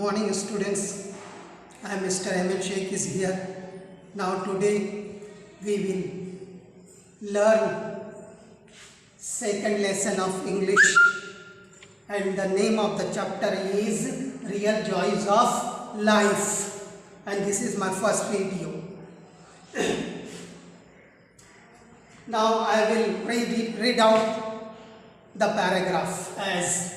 morning, students. I am Mr. M.L. Sheikh is here. Now today we will learn second lesson of English, and the name of the chapter is Real Joys of Life, and this is my first video. Now I will read out the paragraph as: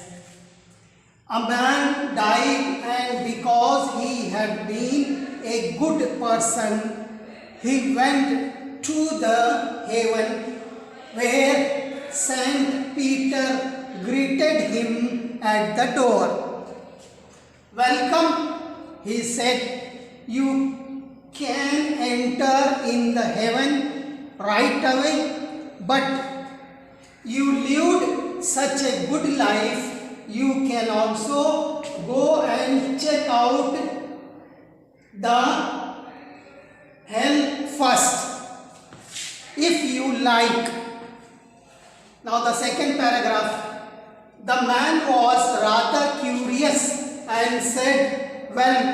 a man died, and because he had been a good person, he went to the heaven, where Saint Peter greeted him at the door. "Welcome," he said. "You can enter in the heaven right away, but you lived such a good life. You can also go and check out the hell first, if you like." Now the second paragraph. The man was rather curious and said, "Well,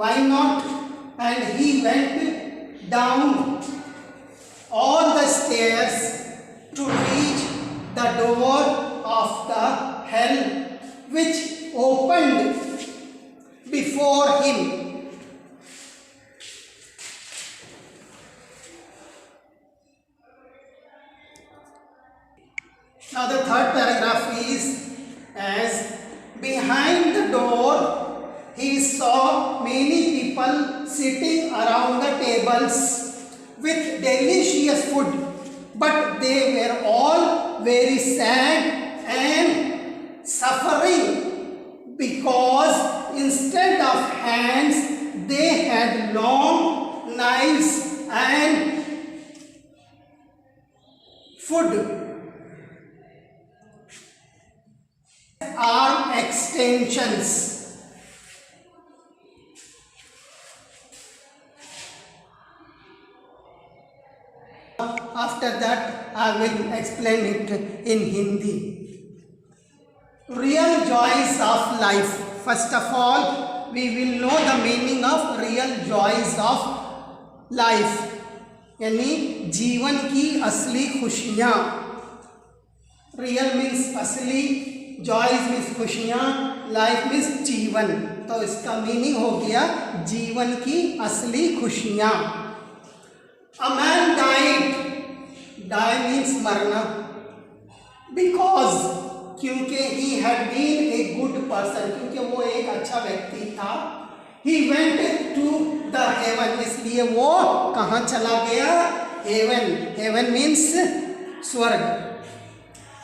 why not?" And he went down all the stairs to reach the door of the hell, which opened before him. Now the third paragraph is as: behind the door he saw many people sitting around the tables with delicious food, but they were all very sad and suffering, because instead of hands they had long knives and food arm extensions. After that I will explain it in Hindi. Real joys of life. First of all, we will know the meaning of real joys of life, यानी जीवन की असली खुशियाँ. Real means असली, joys means खुशियाँ, life means जीवन. तो इसका मीनिंग हो गया जीवन की असली खुशियाँ. A man died. Die means मरना. Because क्योंकि he had been a good person, क्योंकि वो एक अच्छा व्यक्ति था. He went to the heaven, इसलिए वो कहाँ चला गया? Heaven. Heaven means स्वर्ग.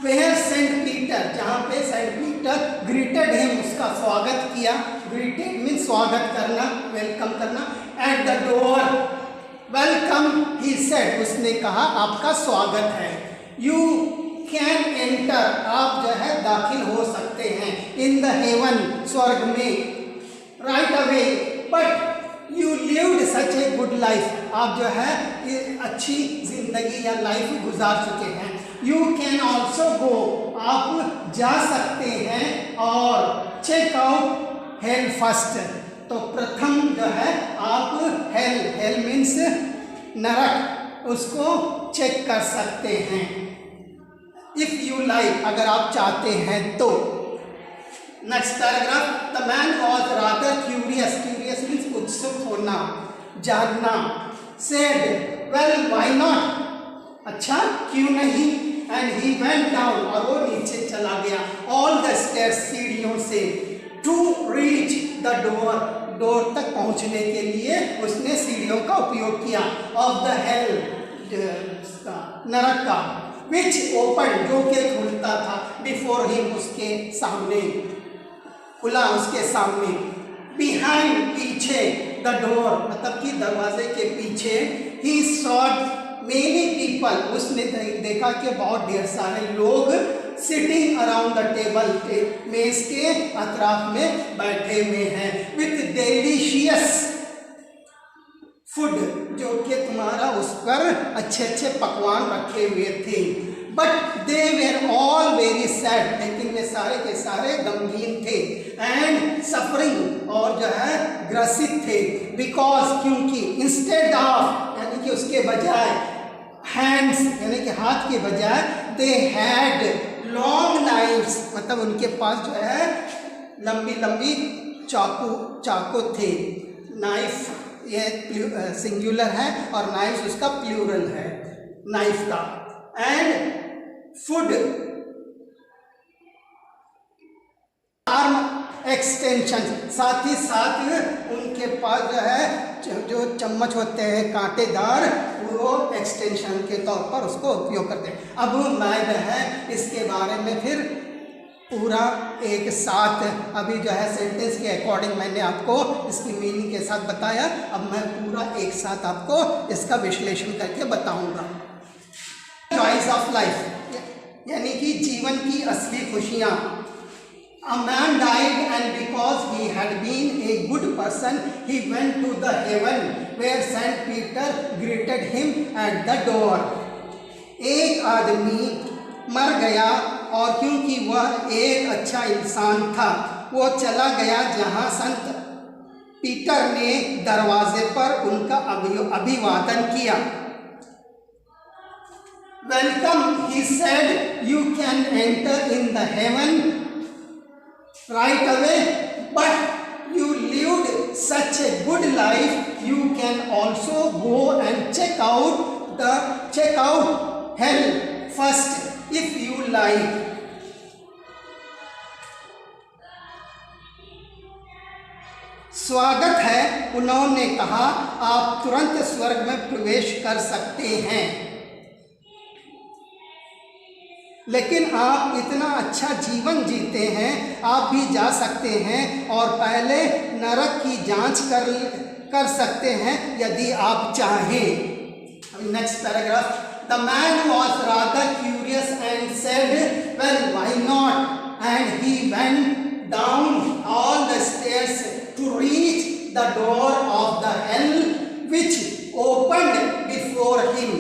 Where Saint Peter, जहाँ पे Saint Peter greeted him, उसका स्वागत किया. Greeted means स्वागत करना, वेलकम करना. At the door, welcome, he said, उसने कहा आपका स्वागत है. You can enter, आप जो है दाखिल हो सकते हैं. In the heaven, स्वर्ग में. Right away, but you lived such a good life, आप जो है अच्छी जिंदगी या लाइफ गुजार चुके हैं. You can also go, आप जा सकते हैं. और check out hell first, तो प्रथम जो है आप hell means नरक, उसको चेक कर सकते हैं. If you like, अगर आप चाहते हैं तो. Next paragraph. The man was rather curious. Curious means उत्सुक होना, जानना. Said, well, why not? अच्छा क्यों नहीं? And he went down, और वो नीचे चला गया. All the stairs, सीढ़ियों से. To reach the door, door तक पहुंचने के लिए उसने सीढ़ियों का उपयोग किया. Of the hell, नरक का. Which opened, जो कि खुलता था. Before him, उसके सामने खुला, उसके सामने. Behind, पीछे. The door, मतलब कि दरवाजे के पीछे. He saw many people, उसने देखा कि बहुत ढेर सारे लोग सिटिंग अराउंड द टेबल, मेज के अतराफ में बैठे हुए हैं. विथ डेलिशियस फूड, जो कि तुम्हारा उस पर अच्छे अच्छे पकवान रखे हुए थे. But they were all very sad, लेकिन वे सारे के सारे गमगीन थे, एंड सफरिंग और जो है ग्रसित थे, बिकॉज क्योंकि, इंस्टेड ऑफ यानी कि उसके बजाय, हैंड्स यानी कि हाथ के बजाय, दे हैड लॉन्ग नाइफ्स मतलब उनके पास जो है लंबी लंबी चाकू थे। नाइफ ये सिंगुलर है और नाइफ उसका प्लूरल है नाइफ का। एंड फूड आर्म एक्सटेंशन, साथ ही साथ उनके पास जो है जो चम्मच होते हैं कांटेदार, वो एक्सटेंशन के तौर पर उसको उपयोग करते हैं। अब मैं जो है इसके बारे में फिर पूरा एक साथ अभी जो है सेंटेंस के अकॉर्डिंग मैंने आपको इसकी मीनिंग के साथ बताया, अब मैं पूरा एक साथ आपको इसका विश्लेषण करके बताऊंगा। जॉयज ऑफ लाइफ यानी कि जीवन की असली खुशियाँ। A man died, and because he had been a good person, he went to the heaven where Saint Peter greeted him at the door. एक आदमी मर गया और क्योंकि वह एक अच्छा इंसान था, वो चला गया जहाँ संत पीटर ने दरवाजे पर उनका अभिवादन किया। Welcome, he said, you can enter in the heaven right away, but you lived such a good life, you can also go and check out hell first if you like. स्वागत है, उन्होंने कहा, आप तुरंत स्वर्ग में प्रवेश कर सकते हैं, लेकिन आप इतना अच्छा जीवन जीते हैं, आप भी जा सकते हैं और पहले नरक की जांच कर सकते हैं यदि आप चाहें। अभी next paragraph. The man was rather curious and said, well why not, and he went down all the stairs to reach the door of the hell which opened before him.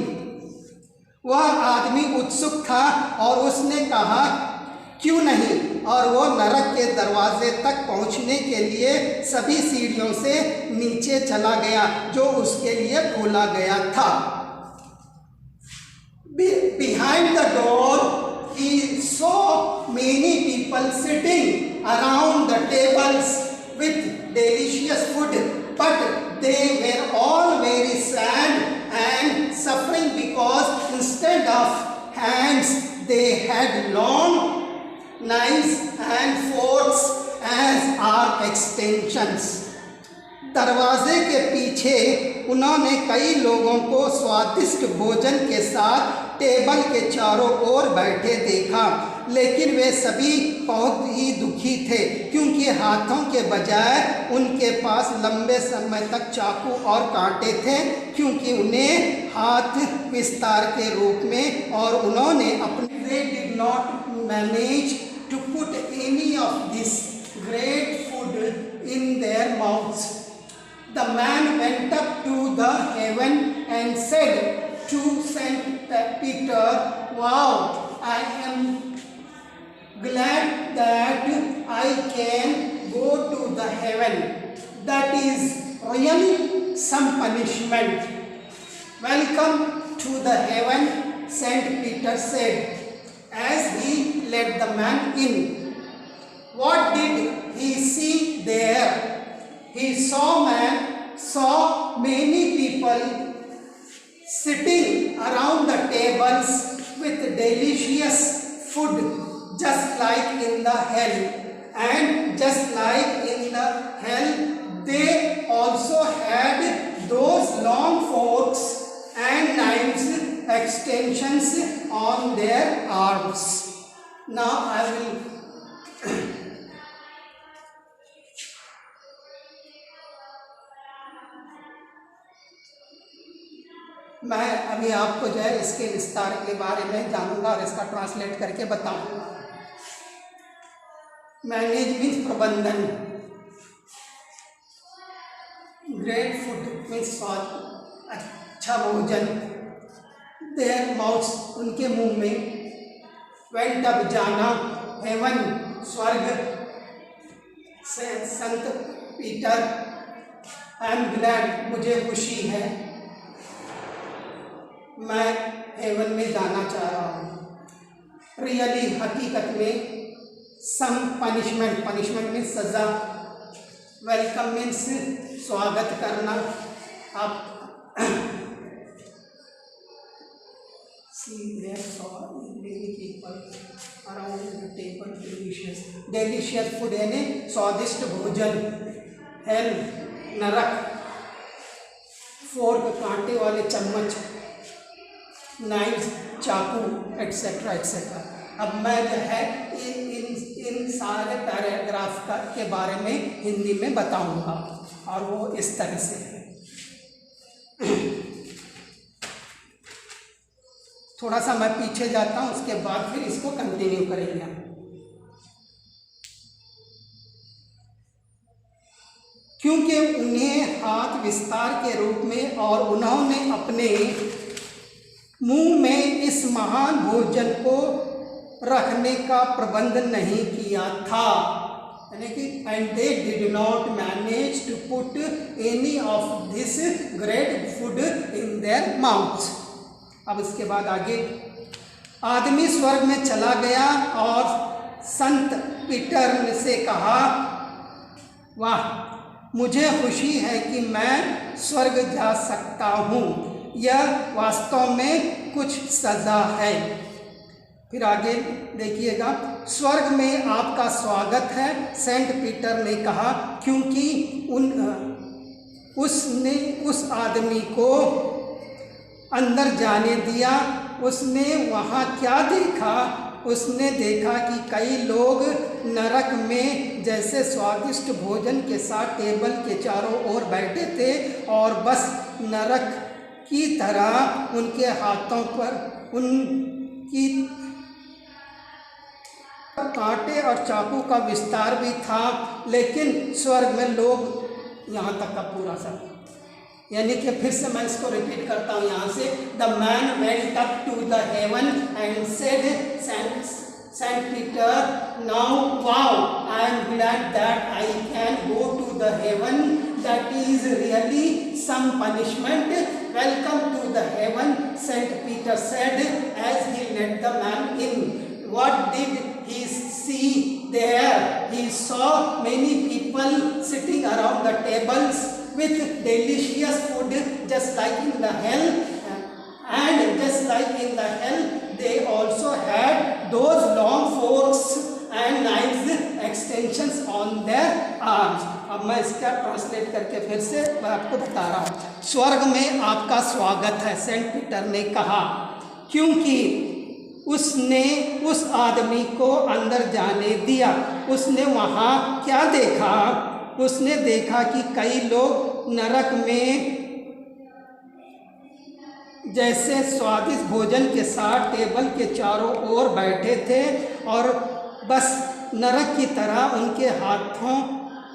वह आदमी उत्सुक था और उसने कहा क्यों नहीं, और वो नरक के दरवाजे तक पहुंचने के लिए सभी सीढ़ियों से नीचे चला गया जो उसके लिए खोला गया था। Behind the door he saw many people sitting around the tables with delicious food, but they were all very sad and suffering because instead of hands they had long knives and forks as are extensions. दरवाजे के पीछे उन्होंने कई लोगों को स्वादिष्ट भोजन के साथ टेबल के चारों ओर बैठे देखा, लेकिन वे सभी बहुत ही दुखी थे क्योंकि हाथों के बजाय उनके पास लंबे समय तक चाकू और कांटे थे, क्योंकि उन्हें हाथ विस्तार के रूप में और उन्होंने अपने they did not manage to put any of this great food in their mouths. The man went up to the heaven and said to Saint Peter, wow, I am glad that I can go to the heaven. That is really some punishment. Welcome to the heaven, Saint Peter said, as he led the man in. What did he see there? He saw many people sitting around the tables with delicious food, just like in the hell. And just like in the hell, they also had those long forks and knives extensions on their arms. Now I will मैं अभी आपको जो है इसके विस्तार के बारे में जानूंगा और इसका ट्रांसलेट करके बताऊंगा। मैनेजमेंट प्रबंधन, ग्रेट फूड मीन्स स्वाद, अच्छा भोजन, देयर माउथ्स उनके मुंह में, वेंट अब जाना, हेवन स्वर्ग, संत पीटर, आई एम ग्लैड मुझे खुशी है, मैं हेवन में जाना चाह रहा हूँ। रियली हकीकत में, सम पनिशमेंट, पनिशमेंट मीन्स सजा, वेलकम मीन्स स्वागत करना। आप see there saw many people around the table, delicious food यानी स्वादिष्ट भोजन, हेल नरक, फोर्क कांटे वाले चम्मच, नाइफ चाकू एटसेट्रा एटसेट्रा। अब मैं जो है इन सारे पैराग्राफ के बारे में हिंदी में बताऊंगा और वो इस तरह से है। थोड़ा सा मैं पीछे जाता हूँ, उसके बाद फिर इसको कंटिन्यू करेंगे हम। क्योंकि उन्हें हाथ विस्तार के रूप में और उन्होंने अपने मुंह में इस महान भोजन को रखने का प्रबंध नहीं किया था, यानी कि and they did not manage to put any of this great food in their mouths. अब इसके बाद आगे, आदमी स्वर्ग में चला गया और संत पीटर से कहा, वाह मुझे खुशी है कि मैं स्वर्ग जा सकता हूँ, यह वास्तव में कुछ सजा है। फिर आगे देखिएगा, स्वर्ग में आपका स्वागत है, सेंट पीटर ने कहा, क्योंकि उसने उस आदमी को अंदर जाने दिया। उसने वहाँ क्या देखा? उसने देखा कि कई लोग नरक में जैसे स्वादिष्ट भोजन के साथ टेबल के चारों ओर बैठे थे और बस नरक की तरह उनके हाथों पर उनकी कांटे और चाकू का विस्तार भी था। लेकिन स्वर्ग में लोग, यहाँ तक का पूरा सा, यानी कि फिर से मैं इसको रिपीट करता हूँ यहाँ से, the man went up to the heaven and said, saint Peter, now wow I am glad that I can go to the heaven, that is really some punishment, welcome to the heaven, saint Peter said as he let the man in. What did he see there? He saw many people sitting around the tables with delicious food, just like in the hell, and just like in the hell, they also had those long forks and knives extensions on their arms. अब मैं इसका translate करके फिर से मैं आपको बता रहा हूँ। स्वर्ग में आपका स्वागत है, सेंट पीटर ने कहा, क्योंकि उसने उस आदमी को अंदर जाने दिया। उसने वहाँ क्या देखा? उसने देखा कि कई लोग नरक में जैसे स्वादिष्ट भोजन के साथ टेबल के चारों ओर बैठे थे और बस नरक की तरह उनके हाथों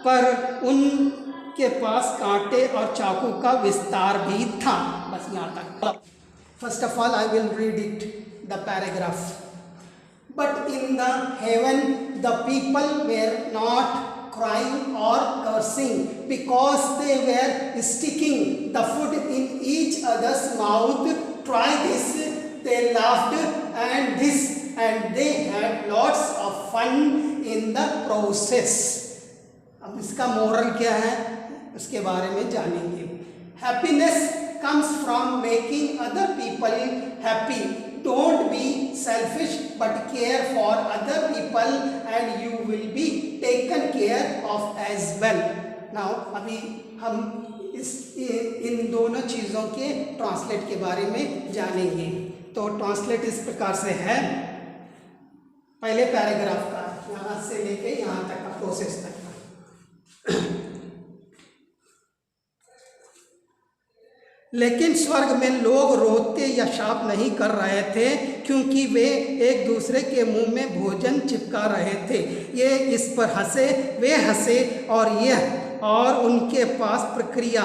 पर उनके पास कांटे और चाकू का विस्तार भी था। बस यहाँ तक। First of all I will read it the paragraph. But in the heaven the people were not crying or cursing because they were sticking the food in each other's mouth. Try this, they laughed and this, and they had lots of fun in the process. अब इसका moral क्या है उसके बारे में जानेंगे। Happiness comes from making other people happy. Don't be selfish but care for other people and you will be taken care of as well. Now अभी हम इन दोनों चीज़ों के ट्रांसलेट के बारे में जानेंगे। तो ट्रांसलेट इस प्रकार से है, पहले पैराग्राफ का यहाँ से लेके यहाँ तक का प्रोसेस तक का। लेकिन स्वर्ग में लोग रोते या शाप नहीं कर रहे थे, क्योंकि वे एक दूसरे के मुंह में भोजन चिपका रहे थे। ये इस पर हंसे, वे हंसे और उनके पास प्रक्रिया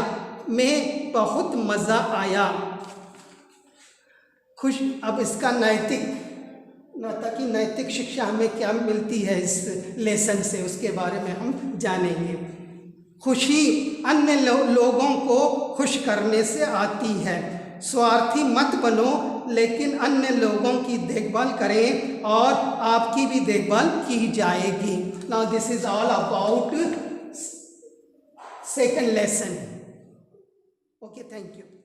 में बहुत मज़ा आया। खुश। अब इसका ताकि नैतिक शिक्षा हमें क्या मिलती है इस लेसन से, उसके बारे में हम जानेंगे। खुशी अन्य लोगों को खुश करने से आती है। स्वार्थी मत बनो, लेकिन अन्य लोगों की देखभाल करें और आपकी भी देखभाल की जाएगी। Now this is all about second lesson. Okay, thank you.